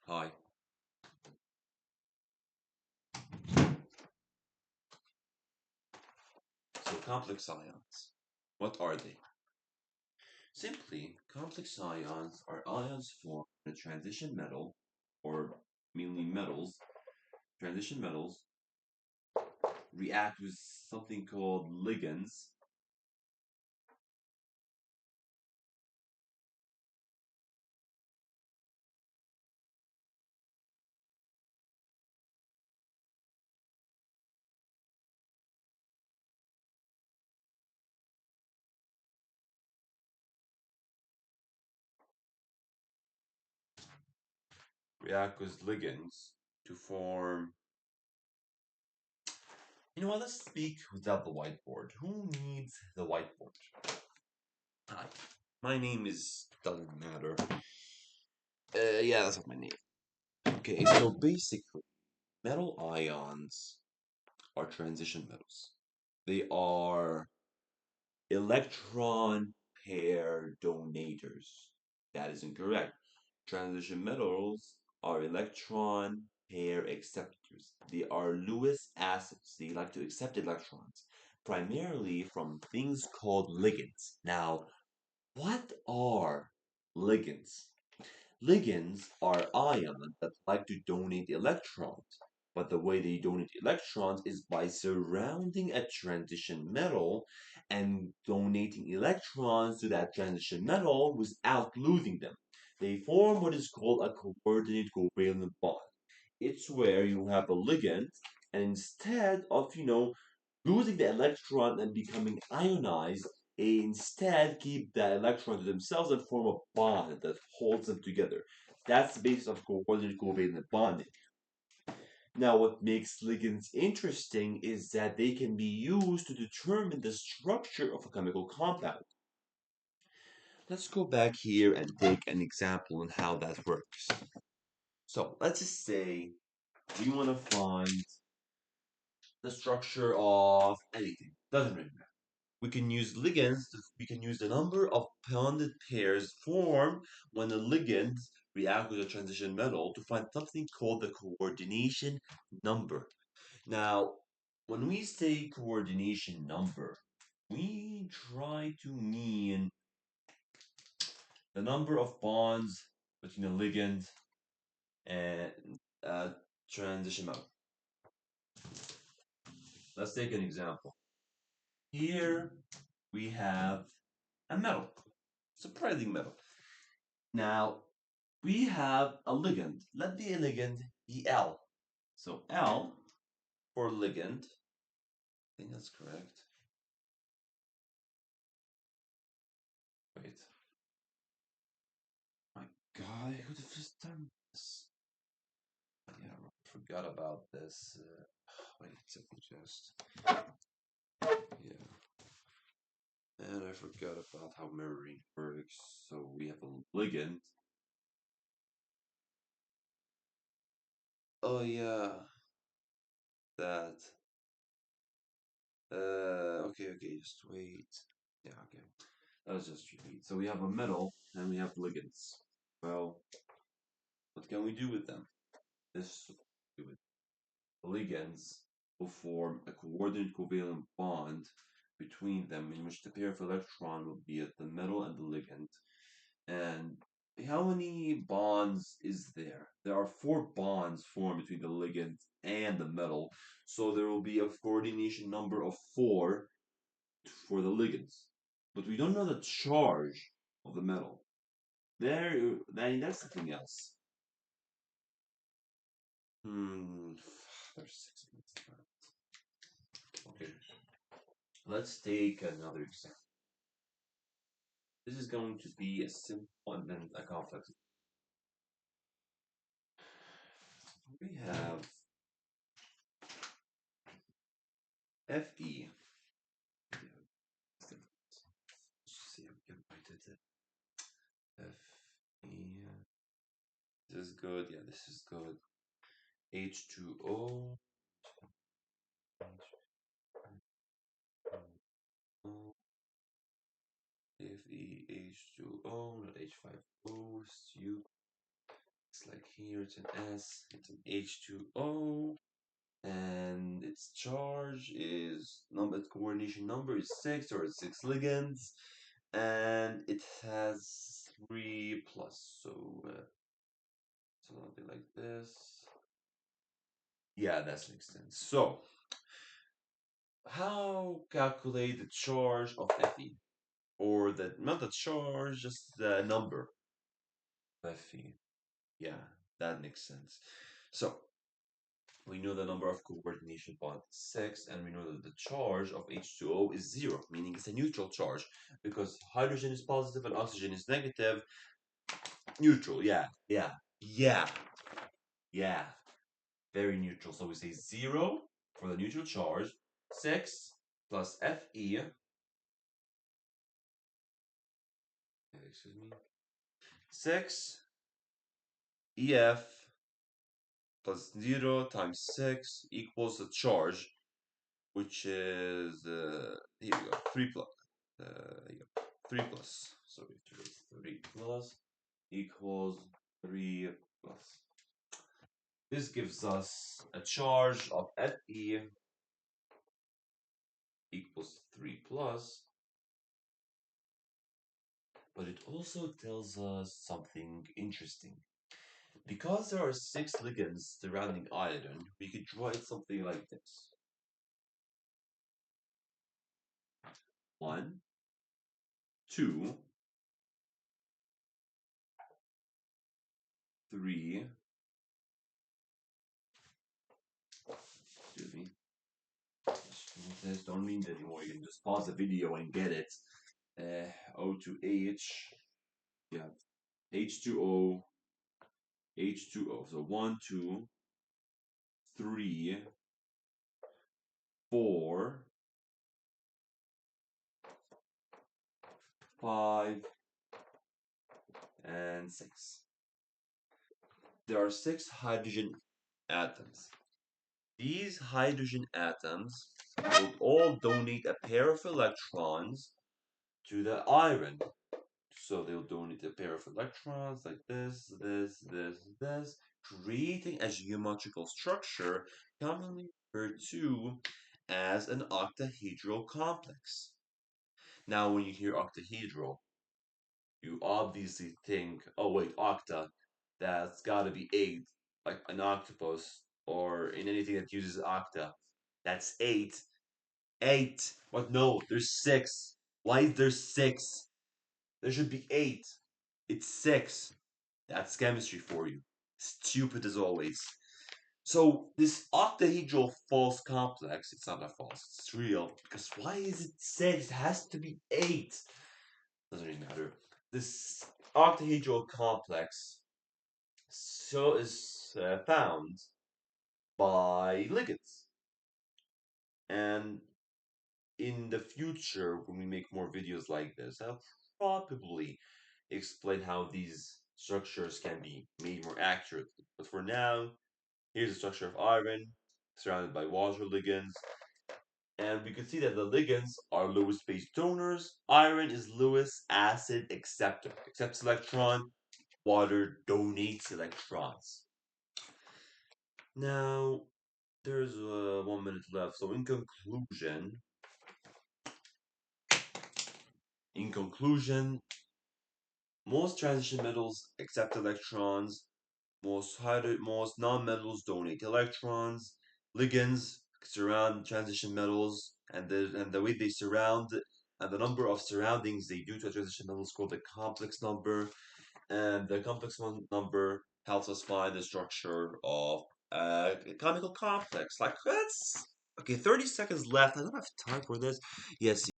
Hi. So complex ions. What are they? Simply, complex ions are ions formed in a transition metal, or mainly metals. Transition metals react with something called ligands. React with ligands to form. You know what? Let's speak without the whiteboard. Who needs the whiteboard? Hi. My name is doesn't matter. Yeah, that's not my name. Okay, so basically, metal ions are transition metals. They are electron pair donators. That is incorrect. Transition metals are electron pair acceptors. They are Lewis acids. They like to accept electrons, primarily from things called ligands. Now, what are ligands? Ligands are ions that like to donate electrons, but the way they donate electrons is by surrounding a transition metal and donating electrons to that transition metal without losing them. They form what is called a coordinate covalent bond. It's where you have a ligand, and instead of, losing the electron and becoming ionized, they instead keep the electrons to themselves and form a bond that holds them together. That's the basis of coordinate covalent bonding. Now, what makes ligands interesting is that they can be used to determine the structure of a chemical compound. Let's go back here and take an example on how that works. So, let's just say we want to find the structure of anything. Doesn't really matter. We can use ligands, we can use the number of bonded pairs formed when the ligands react with a transition metal to find something called the coordination number. Now, when we say coordination number, we try to mean the number of bonds between a ligand and a transition metal. Let's take an example. Here we have a metal, surprising metal. Now, we have a ligand. Let the ligand be L. So L for ligand. I think that's correct. Wait. My God, I could have just done this. Yeah, I forgot about this. Wait, let me just. Yeah. And I forgot about how memory works. So we have a ligand. Oh, yeah. That. Okay, just wait. Yeah, okay. Let's just repeat. So we have a metal and we have ligands. Well, what can we do with them? This with ligands will form a coordinate covalent bond between them in which the pair of electron will be at the metal and the ligand. And how many bonds is there? There are four bonds formed between the ligand and the metal. So there will be a coordination number of four for the ligands. But we don't know the charge of the metal. That's something else. Hmm, there's 6 minutes left. Okay, let's take another example. This is going to be a simple and then a complex. We have Fe. Let's see if we can write it. Fe. This is good. Yeah, this is good. H2O. Fe H2O, not H5O. It's like here, it's an S, it's an H2O, and its charge is its coordination number is 6, or it's 6 ligands, and it has 3 plus, so something like this. Yeah, that makes sense. So, how calculate the charge of Fe? Or the not the charge, just the number of Fe. Yeah, that makes sense. So, we know the number of coordination bonds is 6, and we know that the charge of H2O is 0, meaning it's a neutral charge, because hydrogen is positive and oxygen is negative. Neutral, yeah, yeah, yeah, yeah. Very neutral. So we say 0 for the neutral charge, 6 plus Fe, excuse me, 6 EF plus 0 times 6 equals the charge, which is, here we go, 3 plus, here you go, 3 plus, sorry, 3 plus equals 3 plus. This gives us a charge of Fe equals 3 plus, but it also tells us something interesting. Because there are 6 ligands surrounding iodine, we could draw it something like this. 1, 2, 3, excuse me, this don't mean it anymore, you can just pause the video and get it. O to H, yeah, H2O, H2O, so 1, 2, 3, 4, 5, and 6. There are 6 hydrogen atoms. These hydrogen atoms will all donate a pair of electrons to the iron. So they'll donate a pair of electrons like this, creating a geometrical structure commonly referred to as an octahedral complex. Now, when you hear octahedral, you obviously think, oh wait, octa, that's gotta be 8, like an octopus, or in anything that uses octa. That's 8. 8. What? No, there's 6. Why is there 6? There should be 8. It's 6. That's chemistry for you. Stupid as always. So this octahedral false complex, it's not a false, it's real. Because why is it 6? It has to be 8. Doesn't really matter. This octahedral complex is found by ligands. And in the future, when we make more videos like this, I'll probably explain how these structures can be made more accurately. But for now, here's the structure of iron, surrounded by water ligands. And we can see that the ligands are Lewis base donors. Iron is Lewis acid acceptor. Accepts electron. Water donates electrons. Now, there's 1 minute left. So in conclusion, most transition metals accept electrons. Most nonmetals donate electrons. Ligands surround transition metals, and the way they surround and the number of surroundings they do to a transition metal is called the complex number. And the complex number helps us find the structure of a chemical complex. Like that's okay. 30 seconds left. I don't have time for this. Yes.